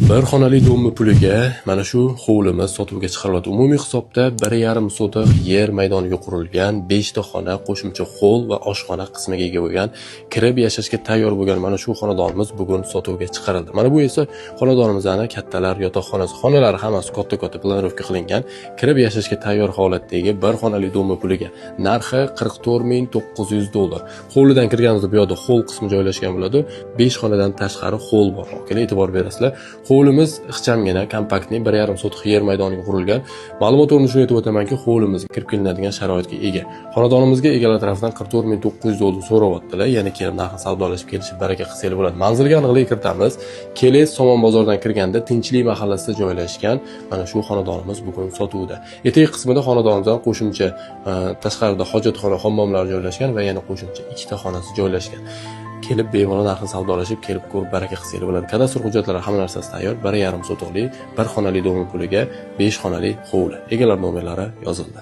Bir xonali do'mmi puliga mana shu hovlimiz sotuvga chiqariladi. Umumiy hisobda 1,5 sotiq yer maydoniga qurilgan 5 ta xona, qo'shimcha hol va oshxona qismiga ega bo'lgan, kirib yashashga tayyor bo'lgan mana shu xonadonimiz bugun sotuvga chiqarildi. Mana bu esa xonadonimizning kattalar yotoqxonasi, xonalari hammasi katta-katta planirovka qilingan, kirib yashashga tayyor holatdagi bir xonali do'mmi puliga. Narxi $44,900. Hovlidan kirganimizda bu yoqda hol qismi joylashgan bo'ladi. 5 xonadan tashqari hol bor. Okey, e'tibor berasizlar. Hovlimiz ixchamgina, kompaktli 1,5 sotiq yer maydoniga qurilgan. Ma'lumot o'rnida shuni aytib o'tamanki, hovlimizga kirib kelinadigan sharoitga ega. Xonadonimizga egalar tomonidan $44,900 so'rayaptilar. Ya'ni kelib narxni savdolashib kelishib baraka qilsangiz bo'ladi. Manzilga aniqlik kiritamiz. Keles Somon bozoridan kirganda Tinchlik mahallasida joylashgan mana shu xonadonimiz bugun sotuvda. Etek qismida xonadonimizdan qo'shimcha tashqarida hojatxona, hammomlar joylashgan va yana qo'shimcha 2 ta xonasi joylashgan. Kelib bemalol narxni savdolashib, kelib ko'rib baraka qilsangiz bo'ladi. Kadastr hujjatlari hamma narsasi tayyor. 1,5 sotiqli bir xonali do'mmi puliga 5 xonali hovli. Egalar nomerlari yozildi.